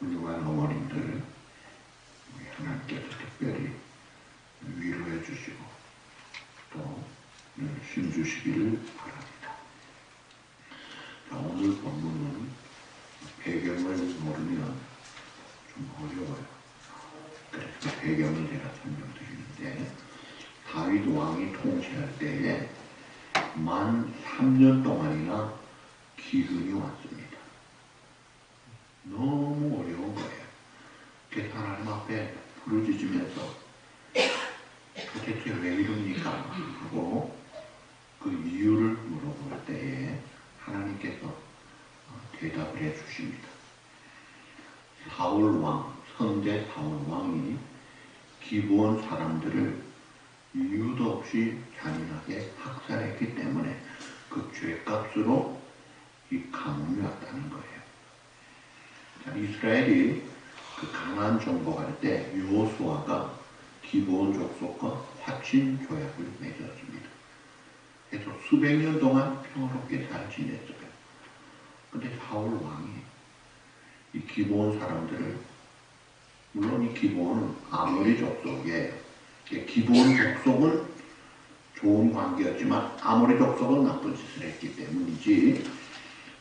훌륭한 어머님들 우리 하나님께서 특별히 위로해 주시고 또 힘주시기를 바랍니다. 자, 오늘 본문은 배경을 모르면 좀 어려워요. 그래서 배경을 제가 설명드리는데, 다윗 왕이 통치할 때에 만 3년 동안이나 기근이 왔습니다. 너무 어려운 거예요. 그래서 하나님 앞에 부르짖으면서 도대체 왜 이럽니까? 하고 그 이유를 물어볼 때에 하나님께서 대답을 해 주십니다. 사울 왕, 선제 사울 왕이 기브온 사람들을 이유도 없이 잔인하게 학살했기 때문에 그 죄값으로 이 가뭄이 왔다는 거예요. 자, 이스라엘이 그 가나안 정복할 때 여호수아가 기브온 족속과 화친 조약을 맺었습니다. 그래서 수백 년 동안 평화롭게 잘 지냈어요. 근데 사울 왕이 이 기브온 사람들을, 물론 이 기브온은 아모리 족속이에요. 기브온 족속은 좋은 관계였지만 아모리 족속은 나쁜 짓을 했기 때문이지.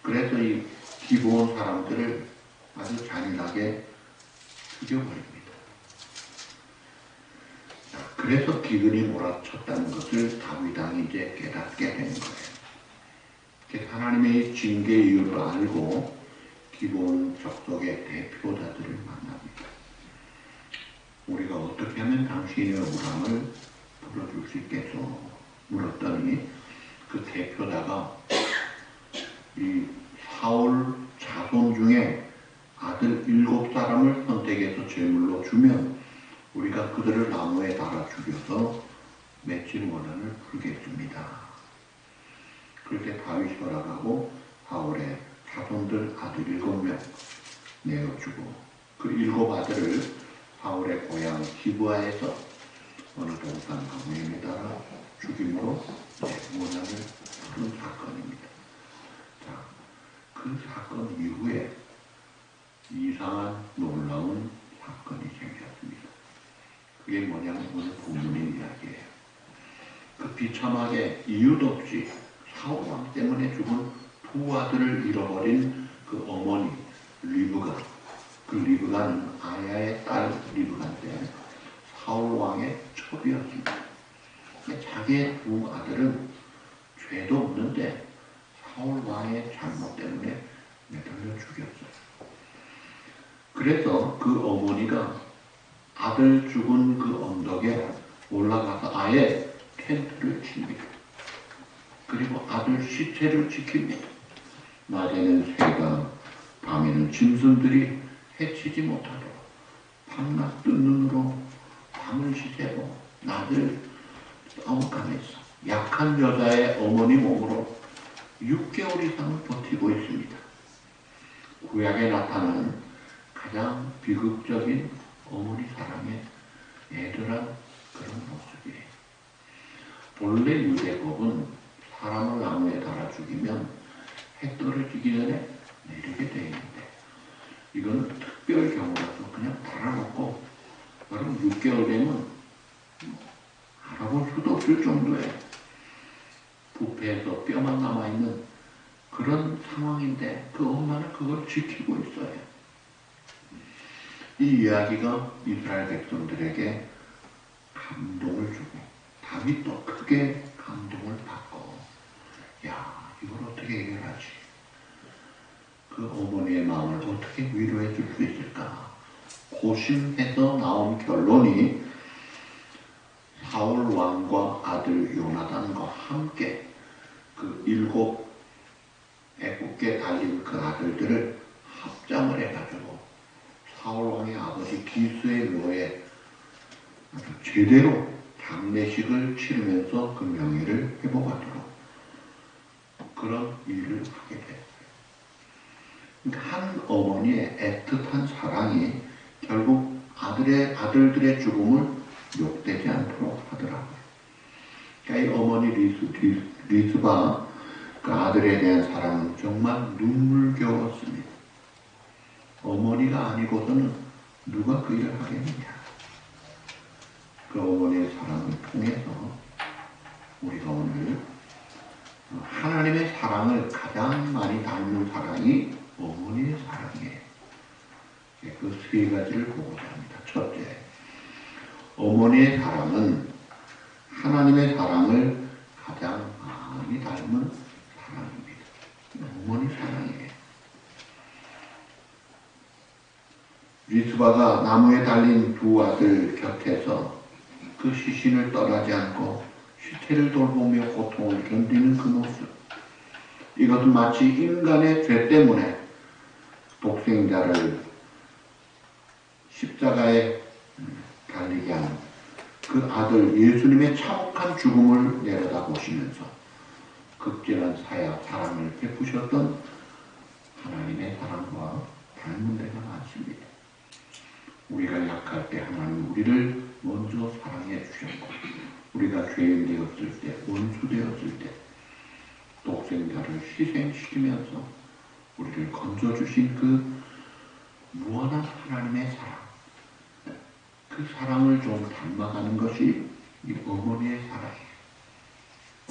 그래서 이 기브온 사람들을 아주 잔인하게 죽여버립니다. 자, 그래서 기근이 몰아쳤다는 것을 다윗 왕이 이제 깨닫게 된 거예요. 하나님의 징계 이유를 알고 기브온 족속의 대표자들을 만납니다. 우리가 어떻게 하면 당신의 우상을 풀어줄 수 있겠소? 물었더니 그 대표자가 이 사울 자손 중에 아들 7사람을 선택해서 제물로 주면 우리가 그들을 나무에 달아 죽여서 맺힌 원한을 풀겠습니다. 그렇게 다윗이 허락하고 사울의 자손들 아들 7명 내어주고 그 7 아들을 사울의 고향 기브아에서 어느 동산 나무에 매달아 죽임으로 원한을 푸른 사건입니다. 자, 그 사건 이후에 이상한 놀라운 사건이 생겼습니다. 그게 뭐냐면 오늘 본문의 이야기예요. 그 비참하게 이유도 없이 사울 왕 때문에 죽은 2 아들을 잃어버린 그 어머니 리브가, 그 리브가는 아야의 딸 리브가인데 사울 왕의 첩이었습니다. 자기의 2 아들은 죄도 없는데 사울 왕의 잘못 때문에 매달려 죽였어요. 그래서 그 어머니가 아들 죽은 그 언덕에 올라가서 아예 텐트를 칩니다. 그리고 아들 시체를 지킵니다. 낮에는 새가, 밤에는 짐승들이 해치지 못하도록 밤낮 뜬 눈으로 밤을 지새고 낮을 싸움감에서 약한 여자의 어머니 몸으로 6개월 이상을 버티고 있습니다. 구약에 나타나는 가장 비극적인 어머니 사랑의 애절한 그런 모습이에요. 본래 유대법은 사람을 나무에 달아 죽이면 해 떨어지기 전에 내리게 되어 있는데 이거는 특별 경우라서 그냥 달아놓고 바로 6개월 되면 알아볼 수도 없을 정도의 부패해서 뼈만 남아있는 그런 상황인데 그 엄마는 그걸 지키고 있어요. 이 이야기가 이스라엘 백성들에게 감동을 주고 다윗도 크게 감동을 받고, 야, 이걸 어떻게 해결하지? 그 어머니의 마음을 어떻게 위로해 줄 수 있을까? 고심해서 나온 결론이 사울 왕과 아들 요나단과 함께 그 7 애굽게 달린 그 아들들을 합장을 해가지고 사울 왕의 아버지 기스의 묘에 아주 제대로 장례식을 치르면서 그 명예를 회복하도록 그런 일을 하게 됐어요. 그러니까 한 어머니의 애틋한 사랑이 결국 아들들의 죽음을 욕되지 않도록 하더라고요. 그러니까 이 어머니 리스바 그 아들에 대한 사랑은 정말 눈물겨웠습니다. 어머니 어머니가 아니고서는 누가 그 일을 하겠느냐. 그 어머니의 사랑을 통해서 우리가 오늘 하나님의 사랑을 가장 많이 닮는 사랑이 어머니의 사랑이에요. 그 세 가지를 보고자 합니다. 첫째, 어머니의 사랑은 하나님의 사랑을 가장 많이 닮은 사랑입니다. 어머니 사랑이에요. 리스바가 나무에 달린 두 아들 곁에서 그 시신을 떠나지 않고 시체를 돌보며 고통을 견디는 그 모습, 이것은 마치 인간의 죄 때문에 독생자를 십자가에 달리게 한 그 아들 예수님의 참혹한 죽음을 내려다보시면서 극진한 사랑을 베푸셨던 하나님의 사랑과 닮은 데가 많습니다. 우리가 약할 때 하나님 우리를 먼저 사랑해 주셨고, 우리가 죄인 되었을 때, 원수 되었을 때 독생자를 희생시키면서 우리를 건져주신 그 무한한 하나님의 사랑, 그 사랑을 좀 닮아가는 것이 이 어머니의 사랑이에요.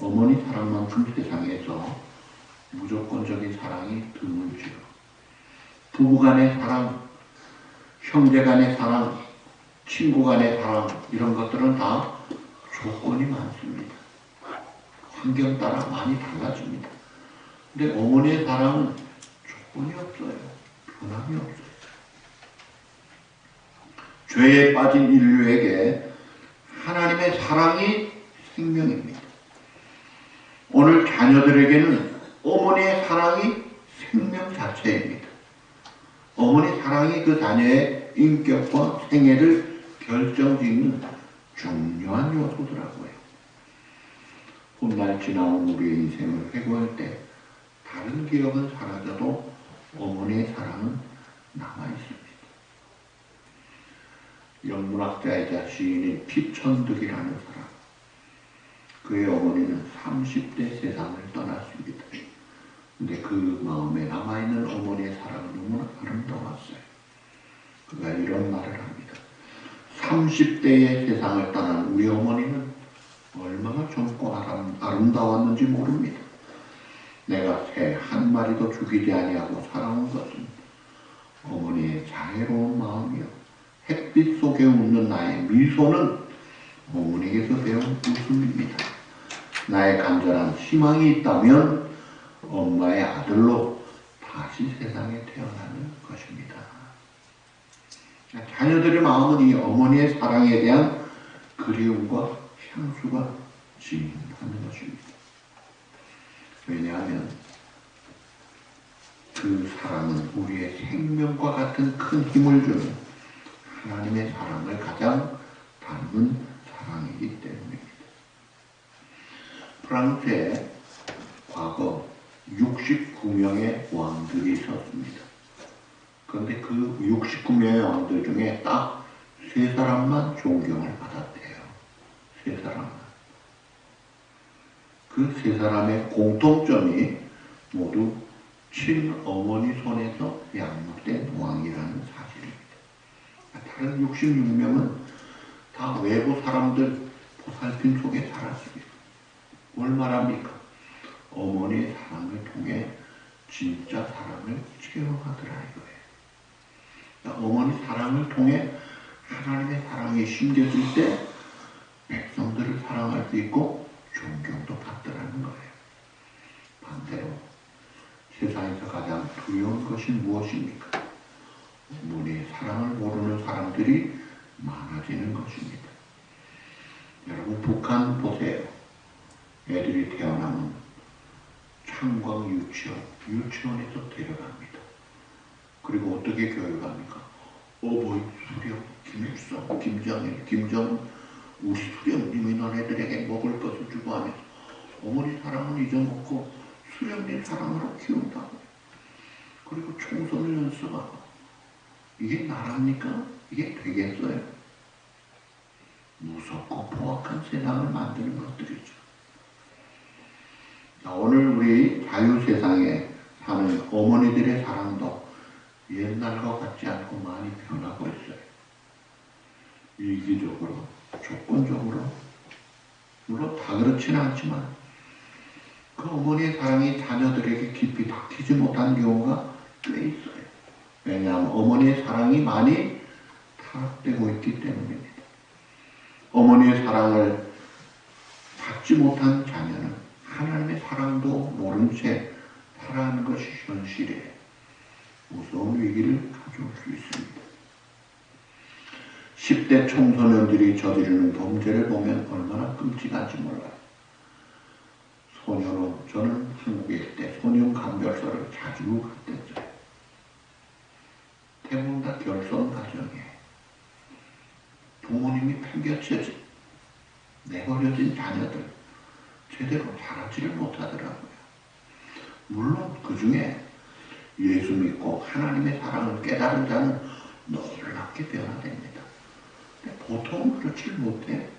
어머니 사랑만큼 세상에서 무조건적인 사랑이 드물지요. 부부간의 사랑, 형제간의 사랑, 친구간의 사랑, 이런 것들은 다 조건이 많습니다. 환경 따라 많이 달라집니다. 근데 어머니의 사랑은 조건이 없어요. 변함이 없어요. 죄에 빠진 인류에게 하나님의 사랑이 생명입니다. 오늘 자녀들에게는 어머니의 사랑이 생명 자체입니다. 어머니 사랑이 그 자녀의 인격과 생애를 결정짓는 중요한 요소더라고요. 훗날 지나온 우리의 인생을 회고할 때 다른 기억은 사라져도 어머니의 사랑은 남아있습니다. 영문학자이자 시인인 피천득이라는 사람, 그의 어머니는 30대 세상을 떠났습니다. 근데 그 마음에 남아있는 어머니의 사랑은 너무나 아름다웠어요. 그가 이런 말을 합니다. 30대의 세상을 떠난 우리 어머니는 얼마나 젊고 아름다웠는지 모릅니다. 내가 새 한 마리도 죽이지 아니하고 살아온 것은 어머니의 자애로운 마음이요, 햇빛 속에 웃는 나의 미소는 어머니에게서 배운 웃음입니다. 나의 간절한 희망이 있다면 엄마의 아들로 다시 세상에 태어나는 것입니다. 자녀들의 마음은 이 어머니의 사랑에 대한 그리움과 향수가 진하는 것입니다. 왜냐하면 그 사랑은 우리의 생명과 같은 큰 힘을 주는 하나님의 사랑을 가장 닮은 사랑이기 때문입니다. 프랑스에 과거 69명의 왕들이 있었습니다. 그런데 그 69명의 왕들 중에 딱 3사람만 존경을 받았대요. 3사람만. 그 3사람의 공통점이 모두 친어머니 손에서 양육된 왕이라는 사실입니다. 다른 66명은 다 외부 사람들 보살핌 속에 자랐습니다. 뭘 말합니까? 어머니의 사랑을 통해 진짜 사랑을 체험하더라 이거예요. 그러니까 어머니 사랑을 통해 하나님의 사랑이 심겨질 때 백성들을 사랑할 수 있고 존경도 받더라는 거예요. 반대로 세상에서 가장 두려운 것이 무엇입니까? 어머니의 사랑을 모르는 사람들이 많아지는 것입니다. 여러분 북한 보세요. 애들이 태어나면 창광 유치원에서 데려갑니다. 그리고 어떻게 교육합니까? 어버이 수령, 김일성, 김정일, 김정은, 우리 수령님이 너네들에게 먹을 것을 주고 하면서 어머니 사랑은 잊어먹고 수령님 사랑으로 키운다고. 그리고 총선을 연습하고. 이게 나랍니까? 이게 되겠어요? 무섭고 포악한 세상을 만드는 것들이죠. 자, 오늘 우리 자유세상에 사는 어머니들의 사랑도 옛날과 같지 않고 이기적으로, 조건적으로, 물론 다 그렇지는 않지만 그 어머니의 사랑이 자녀들에게 깊이 박히지 못한 경우가 꽤 있어요. 왜냐하면 어머니의 사랑이 많이 타락되고 있기 때문입니다. 어머니의 사랑을 받지 못한 자녀는 하나님의 사랑도 모른 채 살아가는 것이 현실이에요. 무서운 위기를 가져올 수 있습니다. 10대 청소년들이 저지르는 범죄를 보면 얼마나 끔찍한지 몰라요. 저는 한국에 있을 때 소년 감별소를 자주 갔댔어요. 대부분 다 결손 가정이에요. 부모님이 팽개쳐진, 내버려진 자녀들 제대로 자라지를 못하더라고요. 물론 그 중에 예수 믿고 하나님의 사랑을 깨달은 자는 놀랍게 변화됩니다. 근데 보통은 그렇지 못해요.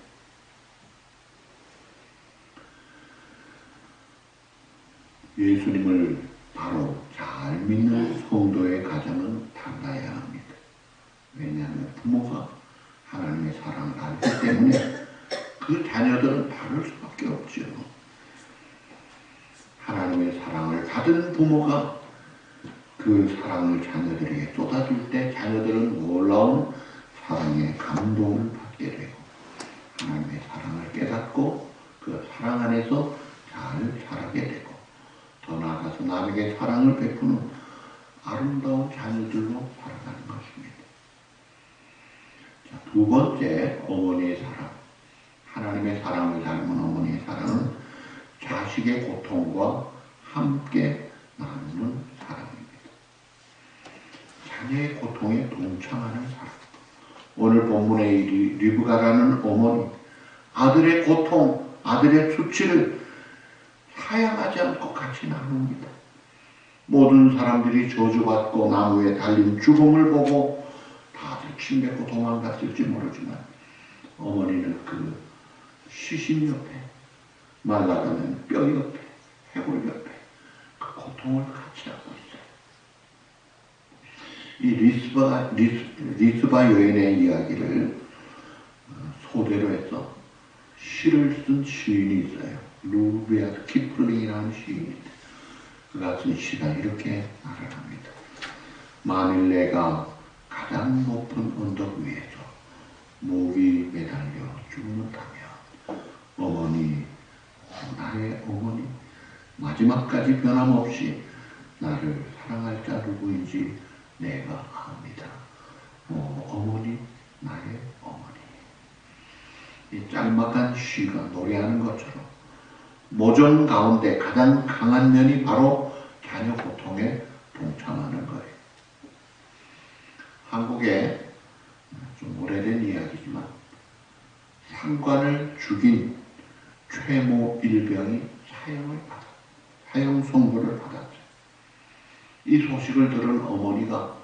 예수님을 바로 잘 믿는 성도의 가정은 달라야 합니다. 왜냐하면 부모가 하나님의 사랑을 알기 때문에 그 자녀들은 다를 수밖에 없죠. 하나님의 사랑을 받은 부모가 그 사랑을 자녀들에게 쏟아줄 때 자녀들은 놀라운 사랑의 감동을 받게 되고 하나님의 사랑을 깨닫고 그 사랑 안에서 잘 자라게 되고 더 나아가서 남에게 사랑을 베푸는 아름다운 자녀들로 살아가는 것입니다. 자, 두 번째, 어머니의 사랑. 하나님의 사랑을 닮은 어머니의 사랑은 자식의 고통과 함께 나누는 사랑입니다. 자녀의 고통에 동참하는 사랑. 오늘 본문의 리브가라는 어머니, 아들의 고통, 아들의 수치를 사양하지 않고 같이 나눕니다. 모든 사람들이 저주받고 나무에 달린 죽음을 보고 다들 침뱉고 도망갔을지 모르지만 어머니는 그 시신 옆에, 말라가는 뼈 옆에, 해골 옆에 그 고통을 같이 하고 있어요. 이 리스바 여인의 이야기를 소대로 해서 시를 쓴 시인이 있어요. 루비아드 키플링이라는 시인인데 그 같은 시가 이렇게 말을 합니다. 만일 내가 가장 높은 언덕 위에서 목이 매달려 죽는다면 어머니, 나의 어머니, 마지막까지 변함없이 나를 사랑할 자 누구인지 내가 압니다. 어머니, 나의 어머니. 이 짤막한 시가 노래하는 것처럼 모전 가운데 가장 강한 면이 바로 자녀 고통에 동참하는 거예요. 한국에 좀 오래된 이야기지만 상관을 죽인 최모 일병이 사형 선고를 받았죠. 이 소식을 들은 어머니가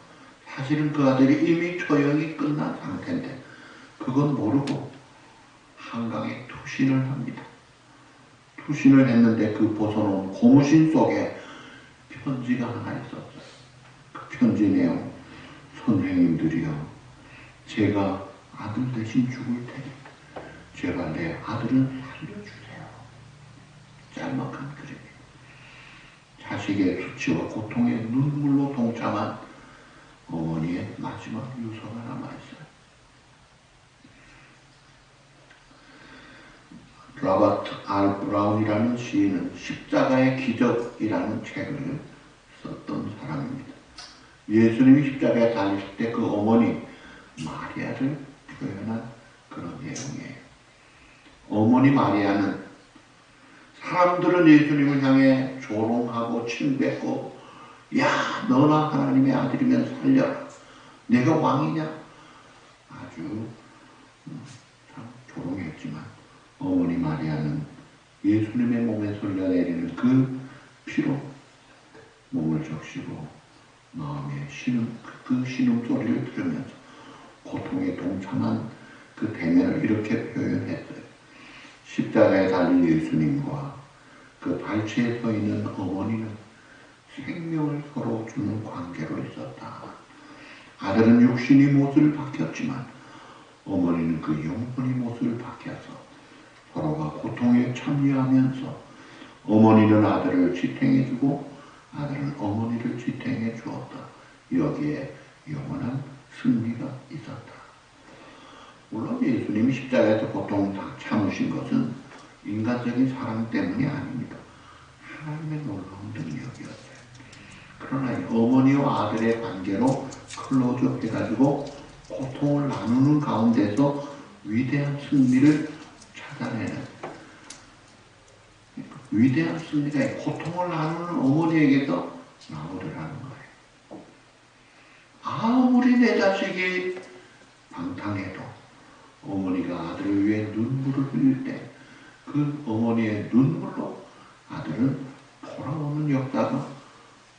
사실은 그 아들이 이미 처형이 끝난 상태인데 그건 모르고 한강에 투신을 합니다. 투신을 했는데 그 벗어놓은 고무신 속에 편지가 하나 있었어요. 그 편지 내용, 선생님들이요, 제가 아들 대신 죽을 테니 제발 내 아들을 살려주세요. 짤막한 글입니다. 자식의 수치와 고통에 눈물로 동참한 어머니의 마지막 유서가 남아있어요. 로버트 R. 브라운이라는 시인은 십자가의 기적이라는 책을 썼던 사람입니다. 예수님이 십자가에 달리실 때 그 어머니 마리아를 표현한 그런 내용이에요. 어머니 마리아는 사람들은 예수님을 향해 조롱하고 침뱉고 야, 너나 하나님의 아들이면 살려라. 내가 왕이냐? 아주 참 조롱했지만 어머니 마리아는 예수님의 몸에 흘러내리는 그 피로 몸을 적시고 마음의 그 신음소리를 들으면서 고통에 동참한 그 대면을 이렇게 표현했어요. 십자가에 달린 예수님과 그 발치에 서 있는 어머니는 생명을 서로 주는 관계로 있었다. 아들은 육신이 못을 박혔지만 어머니는 그 영혼의 못을 박혀서 서로가 고통에 참여하면서 어머니는 아들을 지탱해주고 아들은 어머니를 지탱해 주었다. 여기에 영원한 승리가 있었다. 물론 예수님이 십자가에서 고통을 참으신 것은 인간적인 사랑 때문이 아닙니다. 하나님의 놀라운 능력이었어요. 그러나 어머니와 아들의 관계로 클로즈업 해가지고 고통을 나누는 가운데서 위대한 승리를 찾아내는, 위대한 승리가 고통을 나누는 어머니에게서 나오더라는 거예요. 아무리 내 자식이 방탕해도 어머니가 아들을 위해 눈물을 흘릴 때 그 어머니의 눈물로 아들은 돌아오는 역사가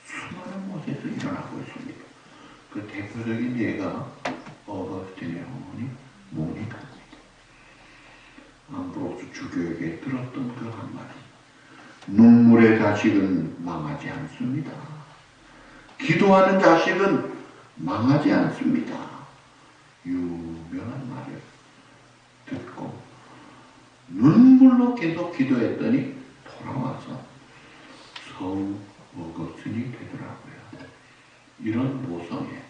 수많은 곳에서 일어나고 있습니다. 그 대표적인 예가 어거스틴의 어머니 모니카입니다. 암브로스 주교에게 들었던 그 한마디. 눈물의 자식은 망하지 않습니다. 기도하는 자식은 망하지 않습니다. 유명한 말을 듣고 눈물로 계속 기도했더니 돌아와서 성우 어거스틴이 되더라고요. 이런 모성에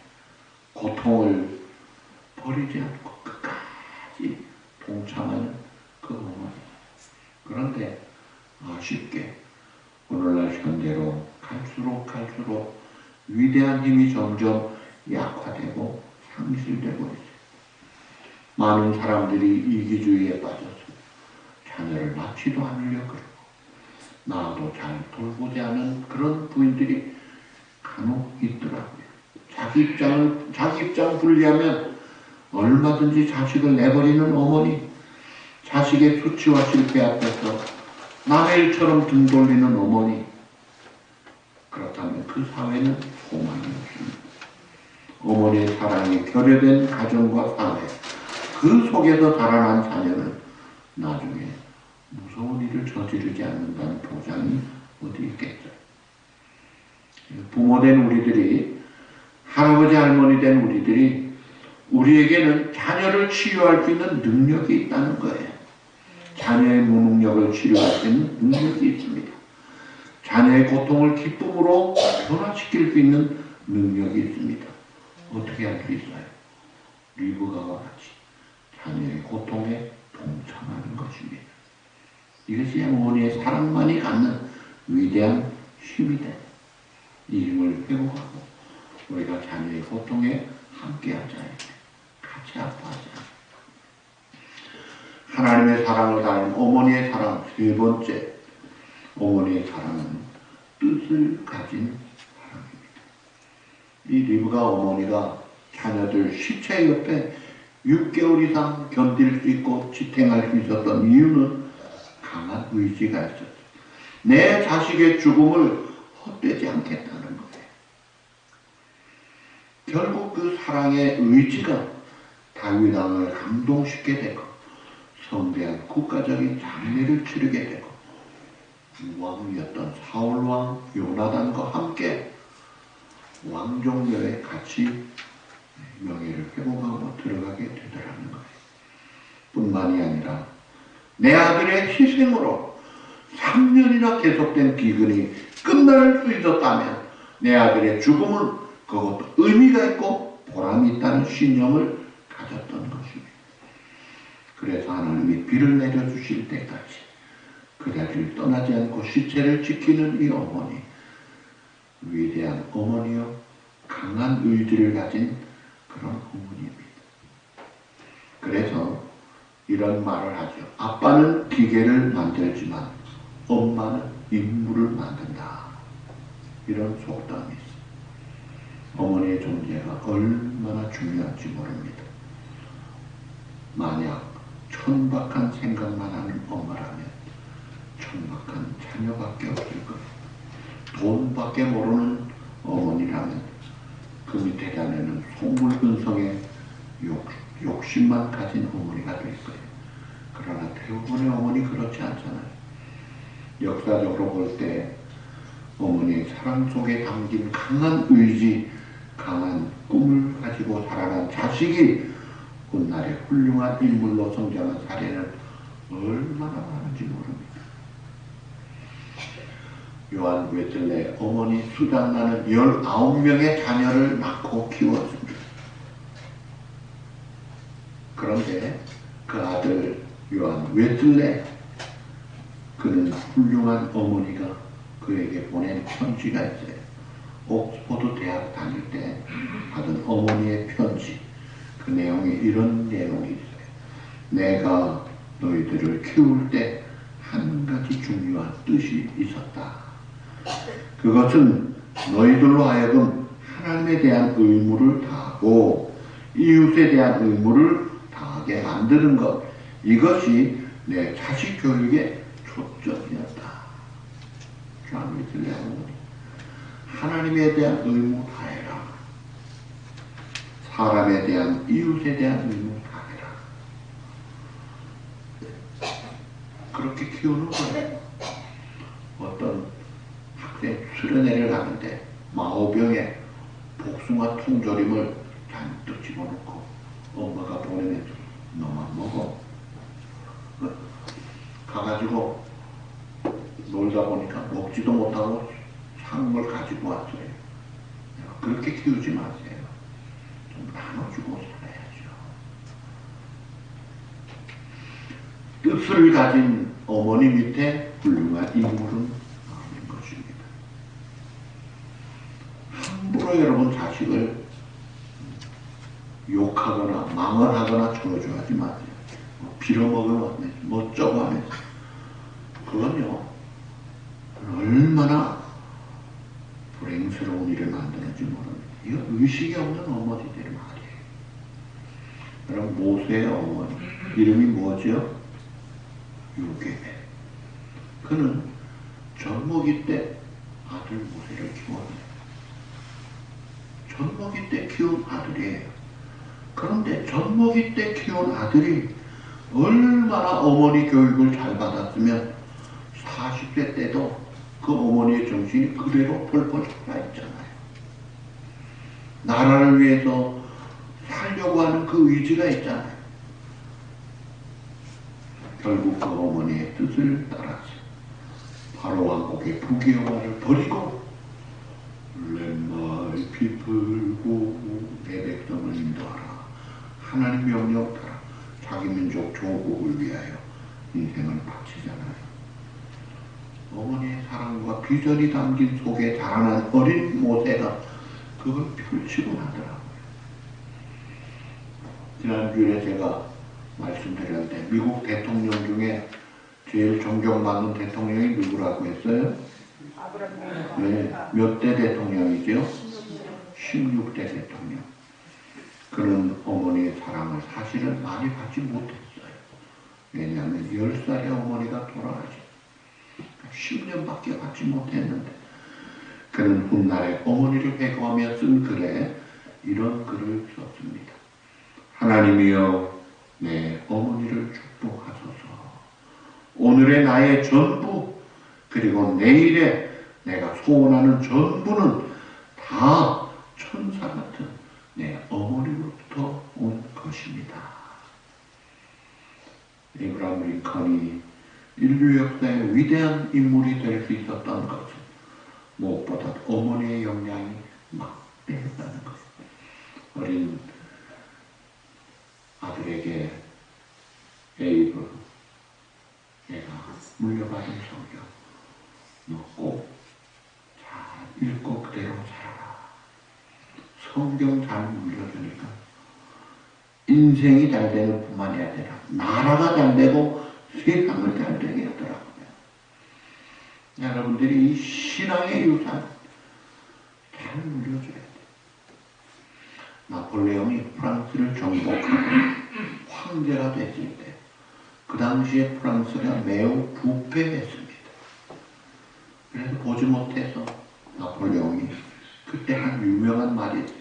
고통을 버리지 않고 끝까지 동참하는 그 어머니. 그런데 아쉽게 오늘날 현대로 갈수록 위대한 힘이 점점 약화되고 상실되고 있어요. 많은 사람들이 이기주의에 빠져서 자녀를 낳지도 않으려고 그러고 나도 잘 돌보지 않은 그런 부인들이 간혹 있더라고요. 자기 입장 분리하면 얼마든지 자식을 내버리는 어머니, 자식의 수치와 실패 앞에서 남의 일처럼 등 돌리는 어머니. 그렇다면 그 사회는 소망이 없습니다. 어머니의 사랑이 결여된 가정과 사회, 그 속에서 자라난 자녀는 나중에 무서운 일을 저지르지 않는다는 보장이 어디 있겠죠. 부모된 우리들이, 할아버지 할머니 된 우리들이 우리에게는 자녀를 치유할 수 있는 능력이 있다는 거예요. 자녀의 무능력을 치료할 수 있는 능력이 있습니다. 자녀의 고통을 기쁨으로 변화시킬 수 있는 능력이 있습니다. 어떻게 할 수 있어요? 리브가와 같이 자녀의 고통에 동참하는 것입니다. 이것이 어머니의 사랑만이 갖는 위대한 힘이 돼. 이 힘을 회복하고 우리가 자녀의 고통에 함께하자. 같이 아파하자. 하나님의 사랑을 다하는 어머니의 사랑. 세 번째, 어머니의 사랑은 뜻을 가진 사랑입니다. 이 리브가 어머니가 자녀들 시체 옆에 6개월 이상 견딜 수 있고 지탱할 수 있었던 이유는 강한 의지가 있었어요. 내 자식의 죽음을 헛되지 않겠다는 거예요. 결국 그 사랑의 의지가 다윗 왕을 감동시키게 되고 성대한 국가적인 장례를 치르게 되고 왕이었던 사울 왕 요나단과 함께 왕족녀에 같이 명예를 회복하고 들어가게 되더라는 거예요. 뿐만이 아니라 내 아들의 희생으로 3년이나 계속된 비근이 끝날 수 있었다면 내 아들의 죽음은 그것도 의미가 있고 보람이 있다는 신념을 가졌던 것입니다. 그래서 하나님이 비를 내려주실 때까지 그 자리를 떠나지 않고 시체를 지키는 이 어머니, 위대한 어머니요, 강한 의지를 가진 그런 어머니입니다. 그래서 이런 말을 하죠. 아빠는 기계를 만들지만 엄마는 인물을 만든다. 이런 속담이 있어요. 어머니의 존재가 얼마나 중요한지 모릅니다. 만약 천박한 생각만 하는 엄마라면 천박한 자녀밖에 없을 거예요. 돈밖에 모르는 어머니라면 그 밑에 자녀는 속물근성의 욕심만 가진 어머니가 될 거예요. 그러나 대부분의 어머니 그렇지 않잖아요. 역사적으로 볼 때 어머니의 사랑 속에 담긴 강한 의지, 강한 꿈을 가지고 자라난 자식이 훗날에 훌륭한 인물로 성장한 사례는 얼마나 많은지 모릅니다. 요한 웨슬레의 어머니 수잔나는 19명의 자녀를 낳고 키웠습니다. 그런데 그 아들 요한 웨슬레, 그는 훌륭한 어머니가 그에게 보낸 편지가 있어요. 옥스퍼드 대학 다닐 때 받은 어머니의 편지. 그 내용에 이런 내용이 있어요. 내가 너희들을 키울 때 한 가지 중요한 뜻이 있었다. 그것은 너희들로 하여금 하나님에 대한 의무를 다하고 이웃에 대한 의무를 다하게 만드는 것. 이것이 내 자식 교육의 초점이었다. 조한 웨슬레 어머니. 하나님에 대한 의무 다해라. 사람에 대한, 이웃에 대한 의무 다해라. 그렇게 키우는 거예요. 어떤 학생 수련회를 가는데 마호병에 복숭아 통조림을 잔뜩 집어넣고 엄마가 보내면서 너만 먹어. 가가지고 놀다 보니까 먹지도 못하고 상을 가지고 왔어요. 그렇게 키우지 마세요. 좀 나눠주고 살아야죠. 뜻을 가진 어머니 밑에 훌륭한 인물은 나오는 것입니다. 함부로 여러분 자식을 욕하거나 망언하거나 저주하지 마세요. 빌어먹으면 뭐 어쩌고 하면서. 그건요, 얼마나 불행스러운 일을 만드는지 모릅니다. 이거 의식이 없는 어머니들의 말이에요. 여러분, 모세의 어머니 이름이 뭐죠? 요게벳. 그는 젖먹이 때 아들 모세를 키웠네요. 젖먹이 때 키운 아들이에요. 그런데 젖먹이 때 키운 아들이 얼마나 어머니 교육을 잘 받았으면 40대 때도 그 어머니의 정신이 그대로 펄펄 살아있잖아요. 나라를 위해서 살려고 하는 그 의지가 있잖아요. 결국 그 어머니의 뜻을 따라서 바로 왕국의 부귀영화를 버리고 Let my people go, 내 백성을 인도하라. 하나님 명령 따라 자기 민족 조국을 위하여 인생을 바치잖아요. 어머니의 사랑과 비전이 담긴 속에 자라난 어린 모세가 그걸 펼치고 나더라고요. 지난주에 제가 말씀드렸는데 미국 대통령 중에 제일 존경받는 대통령이 누구라고 했어요? 네, 몇 대 대통령이죠? 16대 대통령. 그는 어머니의 사랑을 사실은 많이 받지 못했어요. 왜냐하면 10살의 어머니가 돌아가시 10년밖에 받지 못했는데, 그는 훗날에 어머니를 회고하며 쓴 글에 이런 글을 썼습니다. 하나님이여, 내 어머니를 축복하소서. 오늘의 나의 전부, 그리고 내일에 내가 소원하는 전부는 다 천사 같은 내 어머니로부터 온 것입니다. 에이브라함 링컨이 인류 역사의 위대한 인물이 될 수 있었던 것은 무엇보다 어머니의 영향이 막대했다는 것. 어린 아들에게 에이브, 내가 물려받은 성경 너 꼭 잘 읽고 그대로 살아라. 성경 잘 물려주니까 인생이 잘 되는 뿐만이 아니라 나라가 잘 되고 세상을 잘 되게 하더라고요. 여러분들이 이 신앙의 유산 잘 물려줘야 돼요. 나폴레옹이 프랑스를 정복하고 황제가 됐을 때 그 당시에 프랑스가 매우 부패했습니다. 그래서 보지 못해서 나폴레옹이 그때 한 유명한 말이 있어요.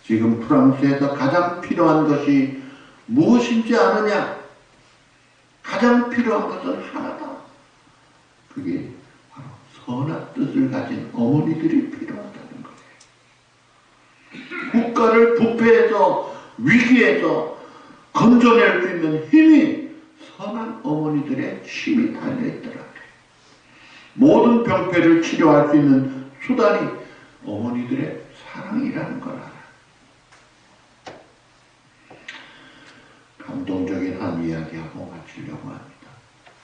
지금 프랑스에서 가장 필요한 것이 무엇인지 아느냐? 가장 필요한 것은 하나다. 그게 바로 선한 뜻을 가진 어머니들이 필요하다는 거예요. 국가를 부패해서 위기에서 건져낼 수 있는 힘이 선한 어머니들의 힘이 달려있더라. 모든 병폐를 치료할 수 있는 수단이 어머니들의 사랑이라는 걸 알아. 감동적인 한 이야기하고 마치려고 합니다.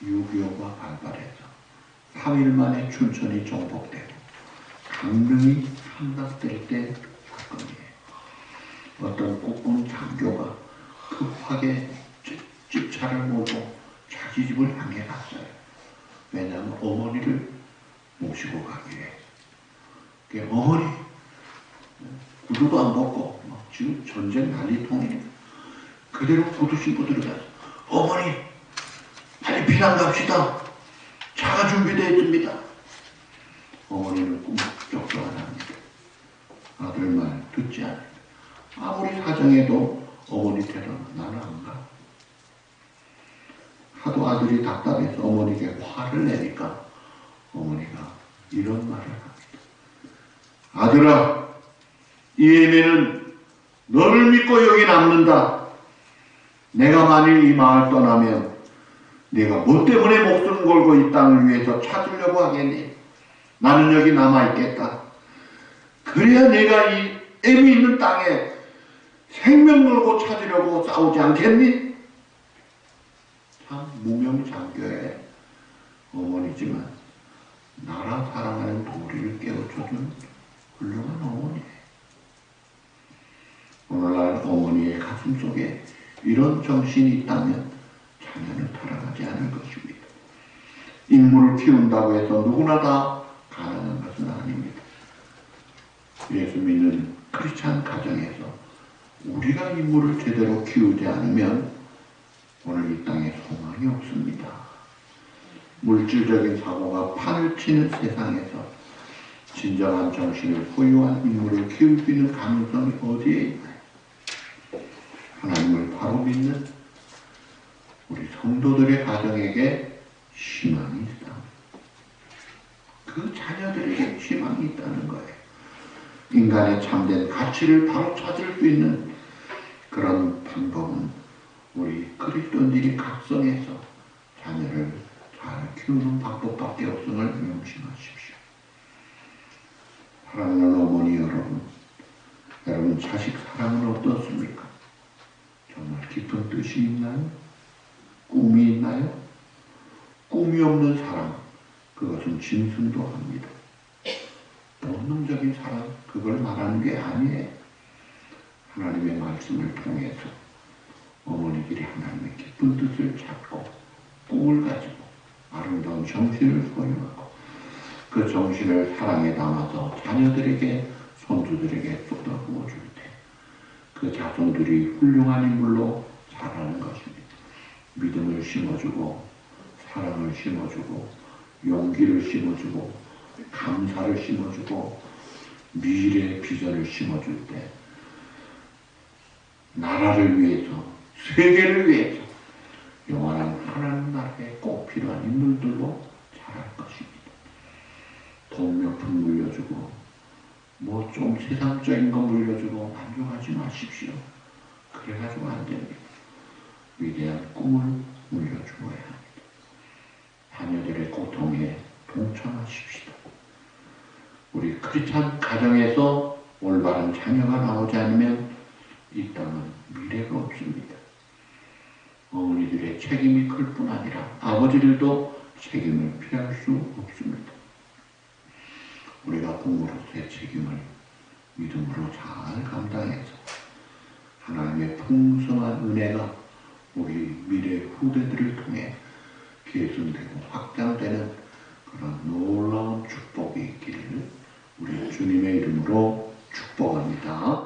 6.25가 발발해서 3일 만에 춘천이 정복되고 강릉이 함락될 때 사건이에요. 어떤 국군 장교가 급하게 집차를 몰고 자기 집을 향해 갔어요. 왜냐하면 어머니를 모시고 가기 위해. 어머니 구두도 안 벗고 지금 전쟁 난리통이에요. 그대로 구두 신고 들어가서 어머니 빨리 피난 갑시다. 차가 준비되어 있습니다. 어머니는 꿈쩍도 안 합니다. 아들 말 듣지 않습니다. 아무리 사정해도 어머니 태도는 나는 안 가. 하도 아들이 답답해서 어머니께 화를 내니까 어머니가 이런 말을 합니다. 아들아, 이 애매는 너를 믿고 여기 남는다. 내가 만일 이 마을 떠나면 네가 뭐 때문에 목숨 걸고 이 땅을 위해서 찾으려고 하겠니? 나는 여기 남아있겠다. 그래야 내가 이 애미 있는 땅에 생명 걸고 찾으려고 싸우지 않겠니? 참 무명장교의 어머니지만 나라 사랑하는 도리를 깨우쳐준 훌륭한 어머니예요. 오늘날 어머니의 가슴 속에 이런 정신이 있다면 자녀는 타락하지 않을 것입니다. 인물을 키운다고 해서 누구나 다 가능한 것은 아닙니다. 예수 믿는 크리스찬 가정에서 우리가 인물을 제대로 키우지 않으면 오늘 이 땅에 소망이 없습니다. 물질적인 사고가 판을 치는 세상에서 진정한 정신을 소유한 인물을 키울 수 있는 가능성이 어디에 있나요? 하나님을 바로 믿는 우리 성도들의 가정에게 희망이 있다. 그 자녀들에게 희망이 있다는 거예요. 인간의 참된 가치를 바로 찾을 수 있는 그런 방법은 우리 그리스도인들이 각성해서 자녀를 잘 키우는 방법밖에 없음을 명심하십시오. 사랑하는 어머니 여러분 자식 사랑은 어떻습니까? 정말 깊은 뜻이 있나요? 꿈이 있나요? 꿈이 없는 사랑, 그것은 짐승도 합니다. 본능적인 사랑, 그걸 말하는 게 아니에요. 하나님의 말씀을 통해서 어머니들이 하나님의 깊은 뜻을 찾고 꿈을 가지고 아름다운 정신을 소유하고 그 정신을 사랑에 담아서 자녀들에게 손주들에게 쏟아부어 줄 때 그 자손들이 훌륭한 인물로 자라는 것입니다. 믿음을 심어주고 사랑을 심어주고 용기를 심어주고 감사를 심어주고 미래의 비전을 심어줄 때 나라를 위해서 세계를 위해서 영원한 하나님 나라에 꼭 필요한 인물들로 자랄 것입니다. 돈 몇 푼 물려주고 뭐 좀 세상적인 거 물려주고 만족하지 마십시오. 그래가지고 안 됩니다. 위대한 꿈을 물려주어야 합니다. 자녀들의 고통에 동참하십시다. 우리 크리스찬 가정에서 올바른 자녀가 나오지 않으면 이 땅은 미래가 없습니다. 어머니들의 책임이 클 뿐 아니라 아버지들도 책임을 피할 수 없습니다. 우리가 부모로서의 책임을 믿음으로 잘 감당해서 하나님의 풍성한 은혜가 우리 미래 후대들을 통해 계승되고 확장되는 그런 놀라운 축복이 있기를 우리 주님의 이름으로 축복합니다.